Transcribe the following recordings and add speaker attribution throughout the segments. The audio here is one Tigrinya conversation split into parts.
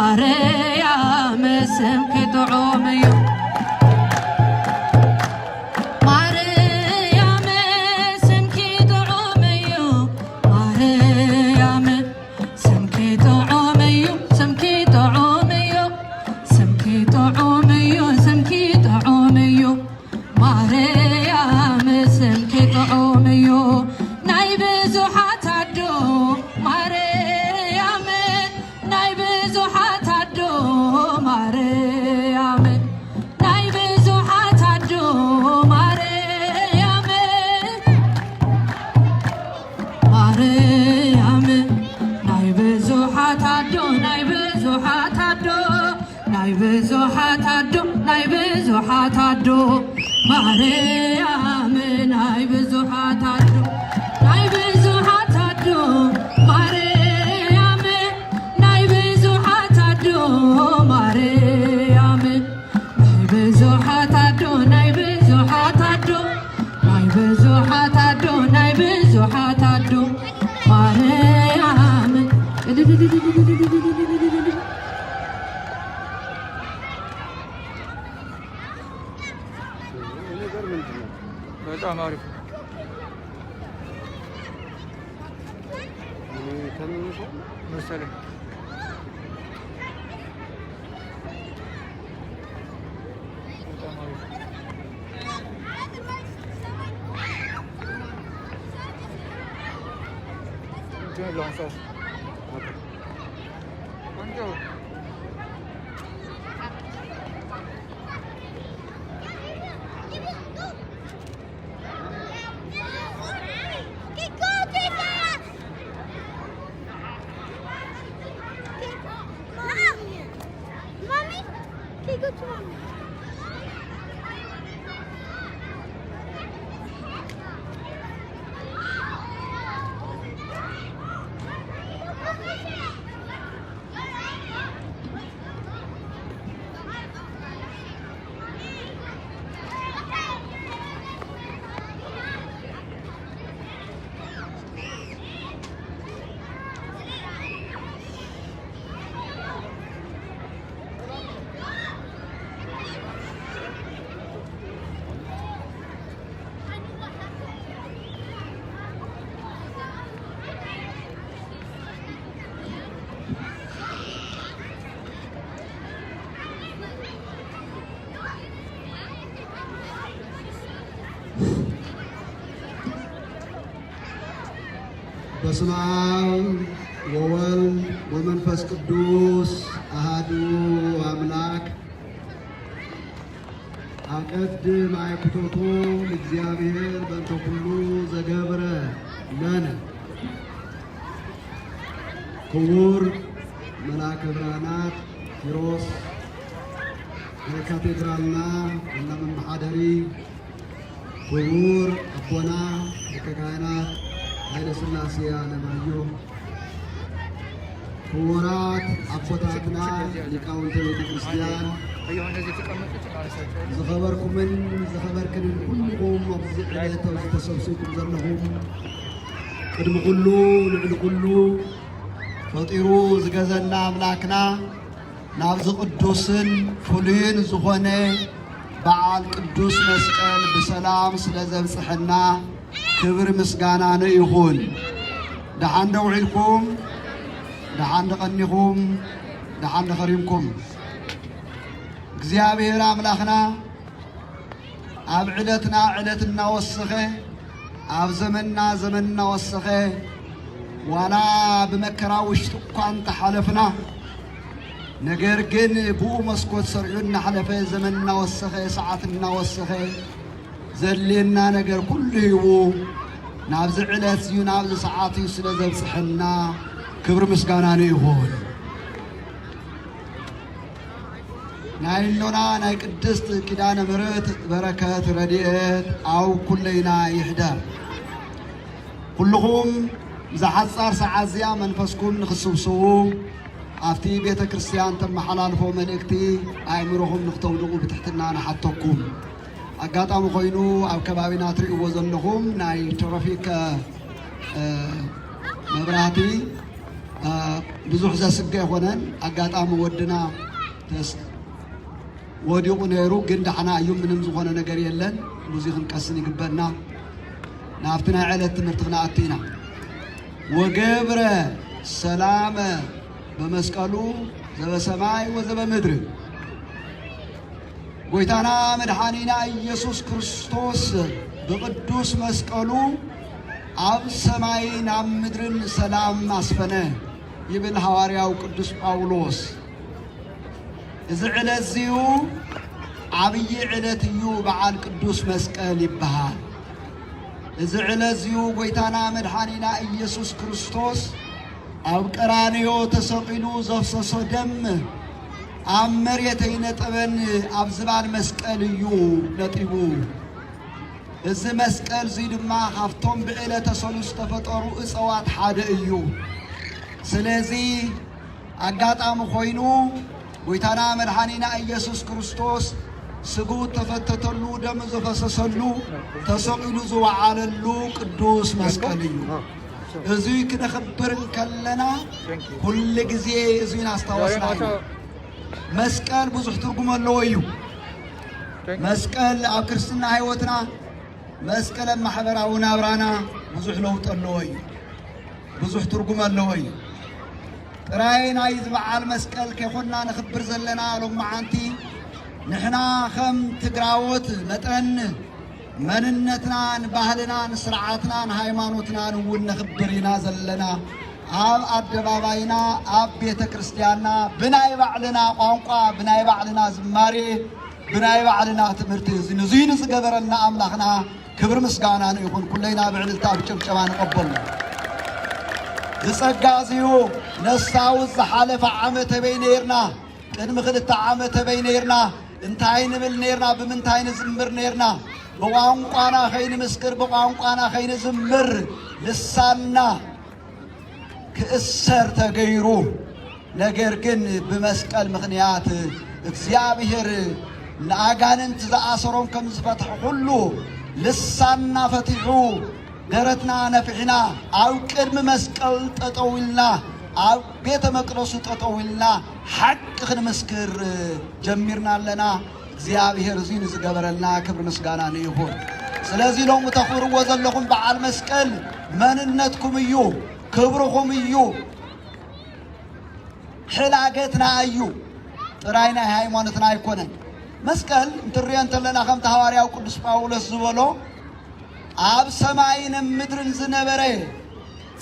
Speaker 1: ማርያም ስምኪ ጥዑም እዩ ናይ ብዙሓት ኣዶ ማርያም ናይ ብዙሓት ኣዶ ናይ ብዙሓት ኣዶ ማርያም ናይ ብዙሓት ኣዶ ማርያም ናይ ብዙሓት ኣዶ ናይ ብዙሓት ኣዶ ናይ ብዙሓት ኣዶ ናይ ብዙሓት ኣዶ ማርያም
Speaker 2: በጣም አሪፍ መሰለኝ። በጣም አሪፍ
Speaker 3: በስመ አብ ወወልድ ወመንፈስ ቅዱስ አሐዱ አምላክ አቀድም አየኩቶቶ ለእግዚአብሔር በእንተ ኩሉ ዘገብረ ለነ ክቡር መልአከ ብርሃናት ኪሮስ የካቴድራልና ዋና መማሐደሪ ክቡር አቦና ሊቀ ካህናት ኃይለ ሥላሴ አለማየሁ ክቡራት አቦታትና ሊቃውንተ ቤተ ክርስቲያን ዝኸበርኩምን ዝኸበርክንን ኩልኩም ኣብዚ ዕለት ተሰብሲብኩም ዘለኹም ቅድሚ ኩሉ ልዕሊ ኩሉ ፈጢሩ ዝገዘና ኣምላክና ናብዚ ቅዱስን ፍሉይን ዝኾነ በዓል ቅዱስ መስቀል ብሰላም ስለ ዘብፅሐና ክብር ምስጋና ይሁን። ደሓን ደውዒልኩም ደሓን ደቐኒኹም ደሓን ደኸሪምኩም እግዚአብሔር አምላክና ኣብ ዕለትና ዕለት እናወሰኸ ኣብ ዘመንና ዘመን እናወሰኸ ዋላ በመከራ ውሽጥ እንኳን ተሓለፍና ነገር ግን ብኡ መስኮት ሰርዑና ሓለፈ ዘመን እናወሰኸ ሰዓት እናወሰኸ ዘሌና ነገር ኩሉ ይቡ ናብዚ ዕለት እዩ ናብዚ ሰዓት እዩ ስለ ዘብፅሐና ክብር ምስጋና ይሁን። ናይሎና ናይ ቅድስት ኪዳነ ምሕረት በረከት ረድኤት አው ኩለይና ይሕደር። ኩልኩም ዝሓፃር ሰዓት እዚኣ መንፈስኩም ንክስብስቡ ኣብቲ ቤተ ክርስቲያን ተመሓላልፎ መልእክቲ ኣእምሮኹም ንክተውድቑ ብትሕትና ንሓተኩም። አጋጣሚ ኮይኑ ኣብ ከባቢና ትርእይዎ ዘለኹም ናይ ትራፊክ መብራህቲ ብዙሕ ዘስጋ ይኾነን ኣጋጣሚ ወድና ወዲቑ ነይሩ ግን ዳሕና እዩ ምንም ዝኾነ ነገር የለን ብዙይ ክንቀስን ይግበና ናብቲ ናይ ዕለት ትምህርቲ ክንኣቱ ኢና ወገብረ ሰላመ በመስቀሉ ዘበሰማይ ወዘበምድሪ ጎይታና መድኃኒና ኢየሱስ ክርስቶስ በቅዱስ መስቀሉ ኣብ ሰማይን ኣብ ምድርን ሰላም አስፈነ ይብል ሐዋርያው ቅዱስ ጳውሎስ እዚ ዕለት እዚኡ ዓብይ ዕለት እዩ በዓል ቅዱስ መስቀል ይበሃል እዚ ዕለት እዚኡ ጎይታና መድኃኒና ኢየሱስ ክርስቶስ ኣብ ቀራንዮ ተሰቂሉ ዘፍሰሶ ደም ኣብ መሬት ኣይነጠበን ኣብ ዝባን መስቀል እዩ ነጢቡ እዚ መስቀል እዚ ድማ ካብቶም ብዕለተ ሰሉስ ተፈጠሩ እፅዋት ሓደ እዩ ስለዚ ኣጋጣሚ ኮይኑ ጎይታና መድኃኒና ኢየሱስ ክርስቶስ ስጉ ተፈተተሉ ደም ዘፈሰሰሉ ተሰቂሉ ዝወዓለሉ ቅዱስ መስቀል እዩ እዚ ክንኽብር ከለና ኩሉ ግዜ እዚ ናስታወስና መስቀል ብዙሕ ትርጉም ኣለዎ እዩ መስቀል ኣብ ክርስትና ህይወትና መስቀል ኣብ ማሕበራዊ ናብራና ብዙሕ ለውጥ ኣለዎ እዩ ብዙሕ ትርጉም ኣለዎ እዩ ጥራይ ናይ ዝበዓል መስቀል ከይኮንና ንኽብር ዘለና ሎማዓንቲ ንሕና ከም ትግራዎት መጠን መንነትናን ባህልናን ስርዓትናን ሃይማኖትናን እውን ንኽብር ኢና ዘለና ኣብ ኣደባባይና ኣብ ቤተ ክርስቲያንና ብናይ ባዕልና ቋንቋ ብናይ ባዕልና ዝማሬ ብናይ ባዕልና ትምህርቲ እዚ ዝገበረልና ኣምላኽና ክብር ምስጋና ይኹን ኩለይና ብዕልልታ ብጭብጨባ ንቀበሉ ዝጸጋ እዚኡ ነሳውዝ ዝሓለፈ ዓመተ በይ ነርና ቅድሚ 2 ዓመተ በይ ነርና እንታይ ንብል ነርና ብምንታይ ንዝምር ነርና በቋንቋና ኸይንምስክር በቋንቋና ኸይንዝምር ልሳና ክእሰር ተገይሩ ነገር ግን በመስቀል ምክንያት እግዚአብሔር ለአጋንንት ዘአሰሮም ከም ዝፈትሕ ሁሉ ልሳና ፈቲሑ ደረትና ነፍሕና ኣብ ቅድሚ መስቀል ጠጠውልና ኣብ ቤተ መቅደሱ ጠጠውልና ሓቂ ክንምስክር ጀሚርና ኣለና እግዚአብሔር እዚ ዝገበረልና ክብር ምስጋና ይሁን ስለዚ ሎሙ ተኽብርዎ ዘለኹም በዓል መስቀል መንነትኩም እዩ ክብርኹም እዩ ሕላገትና እዩ ጥራይና ሃይማኖትና አይኮነን መስቀል እንትርዮ እንተለና ከም ሐዋርያው ቅዱስ ጳውሎስ ዝበሎ ኣብ ሰማይን ምድርን ዝነበረ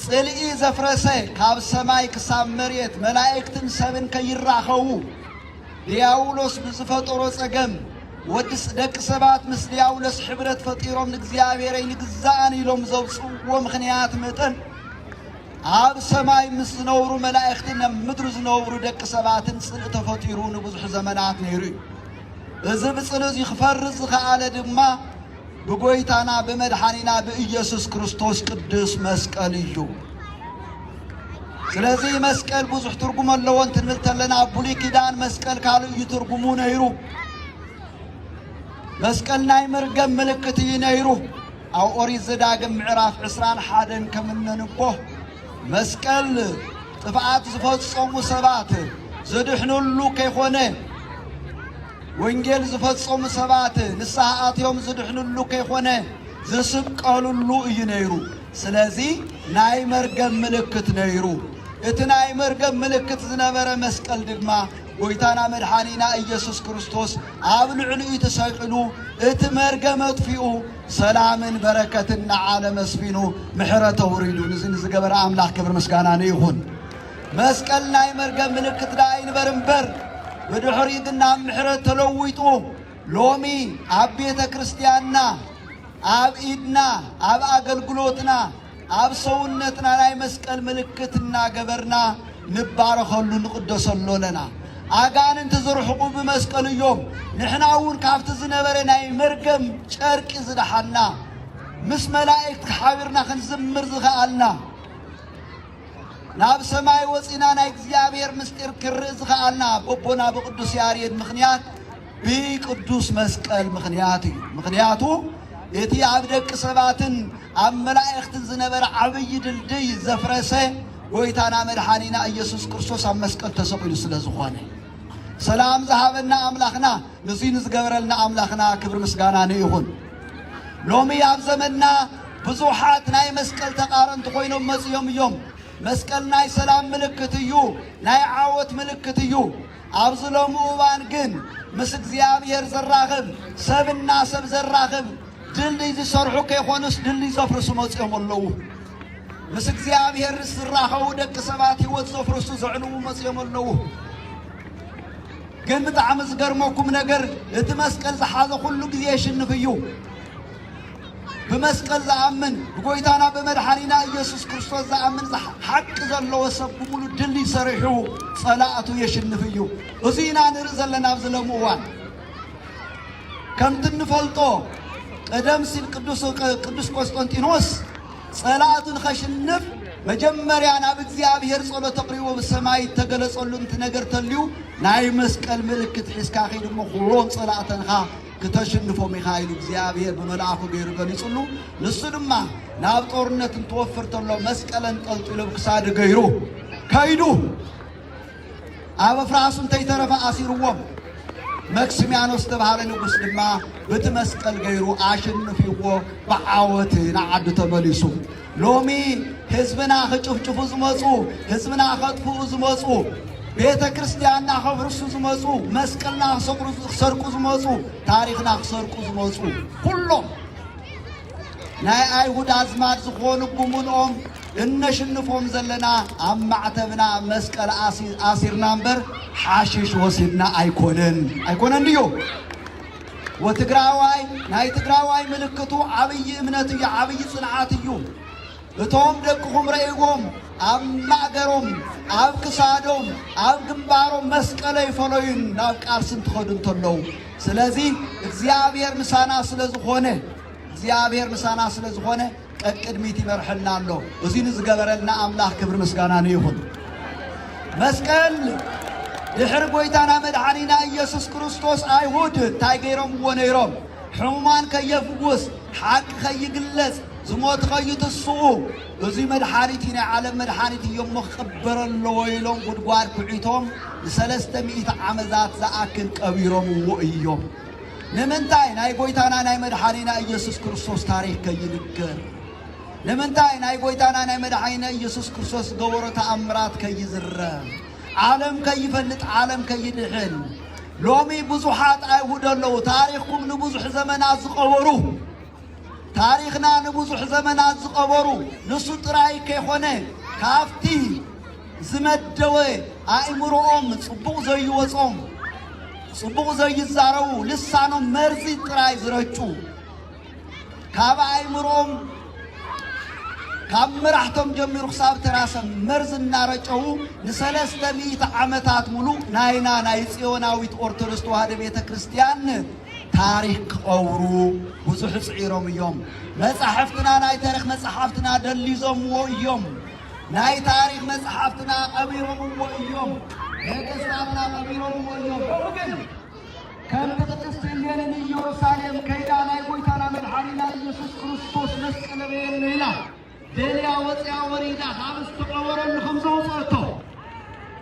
Speaker 3: ጽልኢ ዘፍረሰ ካብ ሰማይ ክሳብ መሬት መላእክትን ሰብን ከይራኸቡ ዲያውሎስ ብዝፈጠሮ ጸገም ወድስ ደቂ ሰባት ምስ ዲያውሎስ ሕብረት ፈጢሮም ንእግዚአብሔር ይግዛእን ኢሎም ዘውፅዎ ምክንያት መጠን ኣብ ሰማይ ምስ ዝነብሩ መላእክትን ኣብ ምድሪ ዝነብሩ ደቂ ሰባትን ጽልኢ ተፈጢሩ ንብዙሕ ዘመናት ነይሩ እዚ ብጽልኢ እዚ ክፈርስ ዝኸኣለ ድማ ብጎይታና በመድኃኒና በኢየሱስ ክርስቶስ ቅዱስ መስቀል እዩ ስለዚ መስቀል ብዙሕ ትርጉም ኣለዎ እንትንብል ተለና ብሉይ ኪዳን መስቀል ካልእ እዩ ትርጉሙ ነይሩ መስቀል ናይ መርገም ምልክት እዩ ነይሩ ኣብ ኦሪት ዘዳግም ምዕራፍ 21 ከም እንንቦ መስቀል ጥፍኣት ዝፈጸሙ ሰባት ዝድሕኑሉ ከይኾነ ወንጌል ዝፈጸሙ ሰባት ንስሐ ኣትዮም ዝድሕኑሉ ከይኾነ ዝስቀሉሉ እዩ ነይሩ ስለዚ ናይ መርገም ምልክት ነይሩ እቲ ናይ መርገም ምልክት ዝነበረ መስቀል ድማ ጎይታና መድኃኒና ኢየሱስ ክርስቶስ ኣብ ልዕሊኡ ተሰቂሉ እቲ መርገም ኣጥፊኡ ሰላምን በረከትን ንዓለም ኣስፊኑ ምሕረት ወሪዱ ንዝን ዝገበረ ኣምላኽ ክብር ምስጋና ይሁን መስቀል ናይ መርገም ምልክት ዳ ኣይንበር እምበር ብድሕሪ ግና ምሕረት ተለዊጡ ሎሚ ኣብ ቤተ ክርስቲያንና ኣብ ኢድና ኣብ ኣገልግሎትና ኣብ ሰውነትና ናይ መስቀል ምልክት እናገበርና ንባረኸሉ ንቅደሰሉ ለና ኣጋንንት ዝርሕቑ ብመስቀል እዮም ንሕና እውን ካብቲ ዝነበረ ናይ መርገም ጨርቂ ዝደሓና ምስ መላእክት ሓቢርና ክንዝምር ዝኸኣልና ናብ ሰማይ ወፂና ናይ እግዚአብሔር ምስጢር ክርኢ ዝኸኣልና በቦና ብቅዱስ ያሬድ ምክንያት ብቅዱስ መስቀል ምክንያት እዩ ምክንያቱ እቲ ኣብ ደቂ ሰባትን ኣብ መላእክትን ዝነበረ ዓብይ ድልድይ ዘፍረሰ ጎይታና መድኃኒና ኢየሱስ ክርስቶስ ኣብ መስቀል ተሰቂሉ ስለ ዝኾነ ሰላም ዝሃበና ኣምላኽና ንዙይ ንዝገበረልና ኣምላኽና ክብሪ ምስጋና ይኹን። ሎሚ ኣብ ዘመንና ብዙሓት ናይ መስቀል ተቃረንቲ ኮይኖም መፅዮም እዮም። መስቀል ናይ ሰላም ምልክት እዩ፣ ናይ ዓወት ምልክት እዩ። ኣብዚ ሎሚ እዋን ግን ምስ እግዚኣብሔር ዘራኽብ ሰብና ሰብ ዘራኽብ ድልድይ ዝሰርሑ ከይኾኑስ ድልድይ ዘፍርሱ መፅኦም ኣለዉ። ምስ እግዚኣብሔር ዝራኸቡ ደቂ ሰባት ህይወት ዘፍርሱ ዘዕንዉ መፅኦም ኣለዉ። ግን ብጣዕሚ ዝገርመኩም ነገር እቲ መስቀል ዝሓዘ ኩሉ ግዜ የሽንፍ እዩ። بمسكال زعمن بقويتانا بمدحانينا يسوع كريستوس زعمن حق زلوا سببوا دلي سرحوا صلاته يشنفيو وزينا نرزل لنا بزلموان كم تنفلطو قدم سيل قدوس قسطنطينوس صلاة خشنف مجمريا انا بእግዚአብሔር ጸሎት ተቅሪቦ በሰማይ ተገለጸሉን ነገር ተልዩ ናይ መስቀል ምልክት ሒስካ ኺድሞ ሁሉን ጸላተንኻ ከተሽንፎ ሚካኤል እግዚአብሔር በመላእኩ ገይሩ ገሊጽሉ ንሱ ድማ ናብ ጦርነት ተወፍር ተሎ መስቀልን ጠልጥሎ ክሳድ ገይሩ ካይዱ ኣብ ፍራሱን ተይተረፈ አሲርዎም መክሲሚያኖስ ተባሃለ ንጉስ ድማ በቲ መስቀል ገይሩ አሽንፊዎ በዓወት ናዓዱ ተመሊሱ ሎሚ ህዝብና ኸጭፍጭፉ ዝመጹ ህዝብና ኸጥፉ ዝመጹ ቤተ ክርስቲያንና ኸፍርሱ ዝመጹ መስቀልና ኸሰርቁ ዝመጹ ታሪኽና ኸሰርቁ ዝመጹ ሁሉም ናይ አይሁድ አዝማድ ዝኾኑ ጉሙንኦም እነሽንፎም ዘለና ኣብ ማዕተብና መስቀል አሲርና እምበር ሓሽሽ ወሲድና አይኮነን ድዩ ወትግራዋይ ናይ ትግራዋይ ምልክቱ ዓብይ እምነት እዩ ዓብይ ጽንዓት እዩ እቶም ደቅኹም ረእይዎም ኣብ ማእገሮም ኣብ ክሳዶም ኣብ ግንባሮም መስቀል ይፈለዩን ናብ ቃልስን ትኸዱ እንተለው ስለዚ እግዚአብሔር ምሳና ስለዝኾነ ቀቅድሚት ይመርሐልና ኣሎ እዙይ ንዝገበረልና አምላኽ ክብር ምስጋና ይሁን መስቀል ድሕሪ ጎይታና መድኃኒና ኢየሱስ ክርስቶስ አይሁድ ታይገይሮም ወነይሮም ሕሙማን ከየፍውስ ሓቂ ከይግለጽ ዝሞት ከይትስኡ እዙይ መድኃኒት ናይ ዓለም መድኃኒት እዮም መኽበር ኣለዎ ኢሎም ጉድጓድ ኩዒቶም ለ300 ዓመታት ዝኣክል ቀቢሮም እዮም ንምንታይ ናይ ጎይታና ናይ መድኃኒና ኢየሱስ ክርስቶስ ታሪኽ ከይንገር ንምንታይ ናይ ጎይታና ናይ መድኃኒና ኢየሱስ ክርስቶስ ገበሮ ተኣምራት ከይዝረብ ዓለም ከይፈልጥ ዓለም ከይድሕን ሎሚ ብዙሓት አይሁድ ኣለዉ ታሪኽኩም ንብዙሕ ዘመናት ዝቐበሩ ታሪኽና ንብዙሕ ዘመናት ዝቐበሩ ንሱ ጥራይ ከይኾነ ካፍቲ ዝመደወ ኣእምሮኦም ጽቡቕ ዘይወጾም ጽቡቕ ዘይዛረቡ ልሳኖም መርዚ ጥራይ ዝረጩ ካብ ኣእምሮኦም ካብ ምራሕቶም ጀሚሩ ክሳብ ተራሰም መርዝ እናረጨው ለ300 ዓመታት ሙሉ ናይና ናይ ጽዮናዊት ኦርቶዶክስ ተዋህዶ ቤተ ክርስቲያን ታሪኽ ቀብሩ ብዙሕ ጽዒሮም እዮም መጽሐፍትና ናይ ታሪኽ መጽሐፍትና ደሊዞምዎ እዮም ናይ ታሪኽ መጽሐፍትና ቀቢሮምዎ እዮም ነገሥታትና ቀቢሮምዎ እዮም ግን ከም ቅድስት እሌኒ ኢየሩሳሌም ከይዳ ናይ ጎይታና መድኃኒና ኢየሱስ ክርስቶስ መስቀል በየነይላ ደልያ ወፅያ ወሪዳ ሃብስ ተቀበረሉ ከምዘውፅአቶ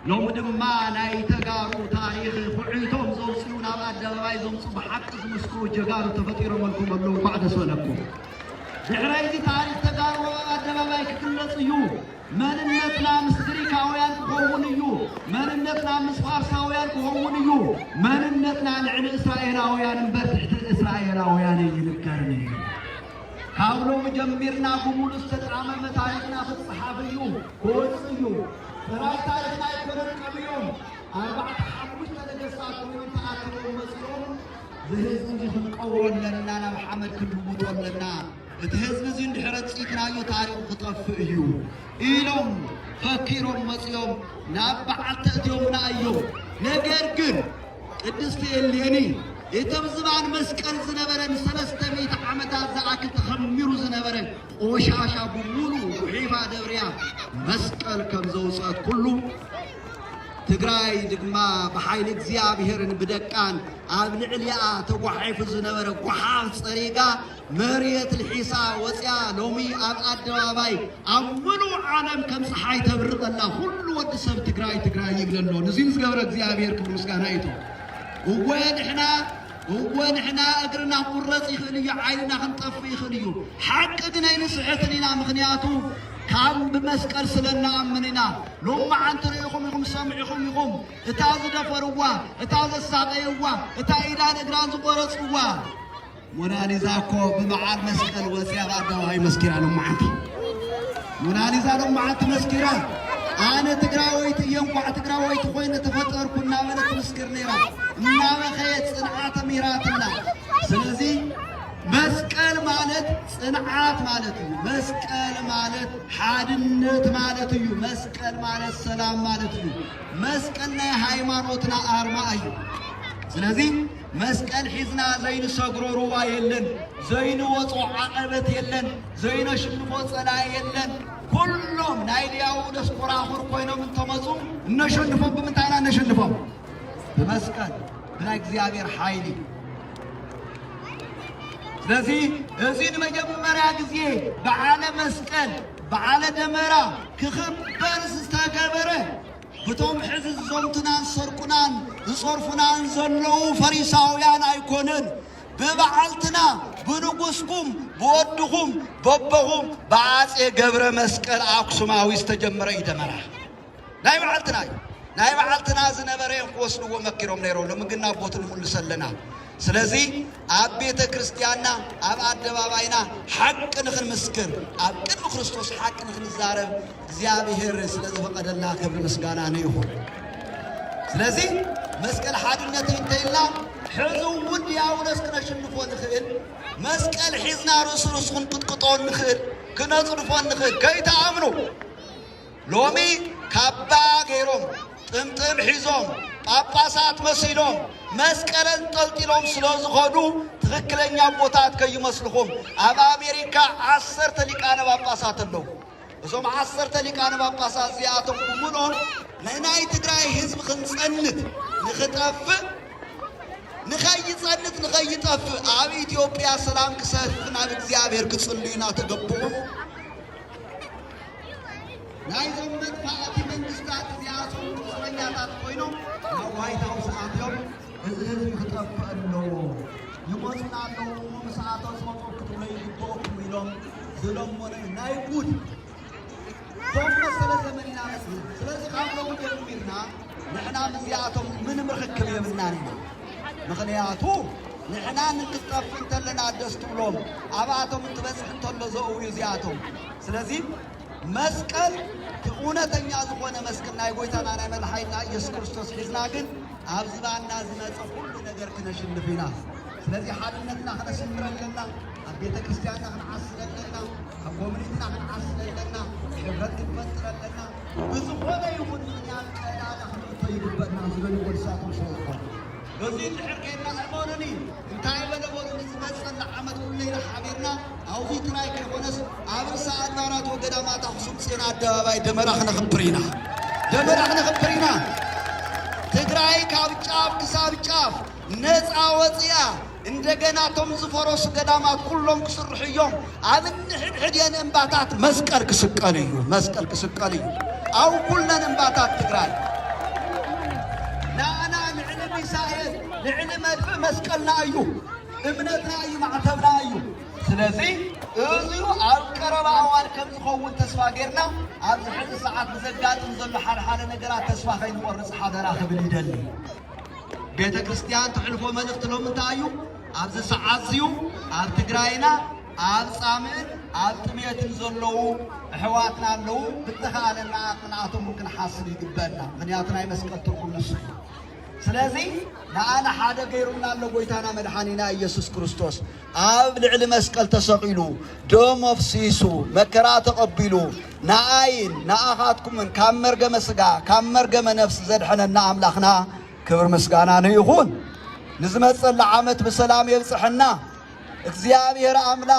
Speaker 3: ሎሚ ድማ ናይ ተጋሩ ታሪኽ ኩዒቶም ዘውፅኡ ናብ ኣደባባይ ዘምፁ ብሓቂ ዝምስክሩ ጀጋሩ ተፈጢሮም ኣልኩም ኣለዉ ኳዕ ደስ በለኩም ድሕሪ እዚ ታሪኽ ተጋሩ ኣደባባይ ክግለጽ እዩ መንነትና ምስ ግሪካውያን ክኸውን እዩ መንነትና ምስ ፋርሳውያን ክኸውን እዩ መንነትና ልዕሊ እስራኤላውያን እምበር ትሕቲ እስራኤላውያን ይንገርን እዩ ካብ ሎሚ ጀሚርና ጉሙሉ ዝተጣመመ ታሪኽና ክጽሓፍ እዩ ክወፅእ እዩ ጥራይ ታሪኽና ኣይኮነን ቀቢዮም 45 ነገሥታት ኮይኖም ተኣኪቦም መፅኦም ዝህዝቢ እዚ ክንቀብሮ ኣለና ናብ ሓመድ ክንልውጦ ኣለና እቲ ህዝቢ እዚ እንድሕረ ፅኢትናዮ ታሪኹ ክጠፍእ እዩ ኢሎም ፈኪሮም መፅኦም ናብ በዓል ተእትዮምና እዮም ነገር ግን ቅድስቲ እሌኒ እቶም ዝባን መስቀል ዝነበረን 300 ዓመታት ዝኣክል ተኸሚሩ ዝነበረን ቆሻሻ ብሙሉ ሒፋ ደብርያ መስቀል ከም ዘውፅአት ኩሉ ትግራይ ድማ በኃይል እግዚአብሔርን ብደቃን ኣብ ልዕሊኣ ተጓሒፉ ዝነበረ ጓሓፍ ፀሪጋ መሬት ልሒሳ ወፅያ ሎሚ ኣብ ኣደባባይ ኣብ ሙሉእ ዓለም ከም ፀሓይ ተብርቐላ ኩሉ ወዲ ሰብ ትግራይ ትግራይ ይብለሎ ንዚ ዝገበረ እግዚአብሔር ክብሩ ምስጋና ይቶ እወ ንሕና እግርና ቁረፅ ይኽእል እዩ ዓይንና ክንጠፍ ይኽእል እዩ ሓቂ ግን ኣይንስሕትን ኢና ምክንያቱ كم بمسكر سلنا أمننا لما عن طريقهم يقوم سامعهم يقوم اتعز دفروا اتعز الساقيوا اتعيدان اجران زقورس وا منالزاكو بمعاد مسكر وسيا بعد هاي مسكرة لمعتي منالزا لمعت مسكرة أنا تقراويت يوم قاعد تقراويت خوين تفطر كنا من مسكر نيرا ما بخيت صنعات ميراتنا سلزي مسكال مالت صنعات مالتي مسكال مالت حادنت مالتي مسكال مالت سلام مالتي مسكالنا هايمانوتنا أرمائي سلزي مسكال حزنا زين سقرو روا يلن زين وطو عقبت يلن زين شنفو صلاة يلن كلهم نايدياو نسقرا خور كوينو من تمزو نشنفو بمتانا نشنفو بمسكال بلاك زيادير حايلي لذي زين مجمرة جزية بعلى مسكن بعلى دمرة كخبر استكبره بتوم حزز زمتنا صرقنا صرفنا زلوا فريساويان أيكونن ببعلتنا بنقصكم بودهم ببهم بعث جبر مسكن أقسماوي استجمرة دمرة ناي بعلتنا زنبرين قوسنا ومكرهم نيرو لما قلنا بوتن كل سلنا سلازي أبيت كريستيانا أب أدباباينا حق نخن مسكر أب كل خريستوس حق نخن زارب زيابي هرس سلازي فقد الله كبر مسكانا نيوه سلازي مسكال حادنا تيلا حزو ودي أولس كنا شنفون نخيل مسكال حزنا رسول قطقطون نخيل كنا صرفون نخيل كي تعملوا لومي كابا غيرهم تمتم حزوم ጳጳሳት መስሎም መስቀልን ጠልጢሎም ስለዝኾኑ ትክክለኛ ቦታት ከይመስልኩም ኣብ አሜሪካ 10 ሊቃነ ጳጳሳት ኣለው እዞም 10 ሊቃነ ጳጳሳት እዚኣቶም ሙሉኦም ንናይ ትግራይ ህዝብ ክንጸንት ንኽጠፍእ ንኸይጸንት ንኸይጠፍእ ኣብ ኢትዮጵያ ሰላም ክሰፍን ኣብ እግዚአብሔር ክጽልዩና ተገብኡ ናይ ዘመት ፓርቲ መንግስታት እዚኣቶም ጽለኛታት ኮይኖም ዋይት ሃውስ አትዮም ህዝብ ይተጠፈለው ይቆጽናለው መስዓታው ሰሞኑን ላይ ይቆጥ ሚሎም ዘለሞነ ናይ ጉድ ዶክተር ዘመንና መስል ስለዚህ ካብለው ጀምርና ንሕና ምዚያቶም ምን ምርክብ የምናን ምክንያቱ ንሕና ንክጠፍ እንተለና ደስቱሎም አባቶም ትበጽሕ እንተለ ዘው ይዚያቶም ስለዚህ መስቀል እውነተኛ ዝኾነ መስቀል ናይ ጎይታና ናይ መድኃኒትና ኢየሱስ ክርስቶስ ሒዝና ግን ኣብ ዝባና ዝመጸ ሁሉ ነገር ክነሽንፍና ስለዚህ ሓድነትና ክነስምረለና ኣብ ቤተ ክርስቲያንና ክንዓስለለና ኣብ ኮሚኒቲና ክንዓስለለና ሕብረት ክንፈጥረለና ብዝኾነ ይኹን ምክንያት ቀዳዳ ክንእቶ ይግበአና ዝበሉ ወድሳቶም ስለዝኾኑ በዚ ድሕር እመኑኒ እንታይ በለበሉ ዝመጸና ዓመት ኩሉ ለይላ ሓቢርና አውዚ ትራይ ከሆነስ አብርሳ አድባራት ወገዳማት አክሱም ጽዮን አደባባይ ደመራ ክነኽብሪና ትግራይ ካብ ጫፍ ክሳብ ጫፍ ነፃ ወፅያ እንደገና ቶም ዝፈረሱ ገዳማት ኩሎም ክስርሑ እዮም ኣብ ንሕድሕድየን እምባታት መስቀል ክስቀል እዩ ኣብ ኩለን እምባታት ትግራይ ንኣና ንዕሊ ሚሳኤል ንዕሊ መድፍእ መስቀልና እዩ እምነትና እዩ ማዕተብና እዩ ስለዚህ እዚሁ ኣብ ቀረባ እዋን ከም ዝኸውን ተስፋ ጌርና ኣብ ዝሕዚ ሰዓት ብዘጋጥም ዘሎ ሓደ ነገራት ተስፋ ከይንቆርፅ ሓደራ ክብል ይደሊ ቤተ ክርስቲያን ትሕልፎ መልእኽቲ ሎም እንታይ እዩ ኣብዚ ሰዓት እዚዩ ኣብ ትግራይና ኣብ ጻምእን ኣብ ጥሜትን ዘለዉ ኣሕዋትና ኣለዉ ብተኻለና ቅንኣቶም ክንሓስብ ይግበአና ምክንያቱ ናይ መስቀል ትርጉም ንሱ ስለዚህ ንኣነ ሓደ ገይሩና ኣሎ ጎይታና መድኃኒና ኢየሱስ ክርስቶስ ኣብ ልዕሊ መስቀል ተሰቂሉ ደም ኣፍሲሱ መከራ ተቐቢሉ ንኣይን ንኣኻትኩምን ካብ መርገመ ሥጋ ካብ መርገመ ነፍሲ ዘድሐነና ኣምላኽና ክብር ምስጋና ይኹን ንዝመጸላ ዓመት ብሰላም የብጽሐና እግዚአብሔር አምላክ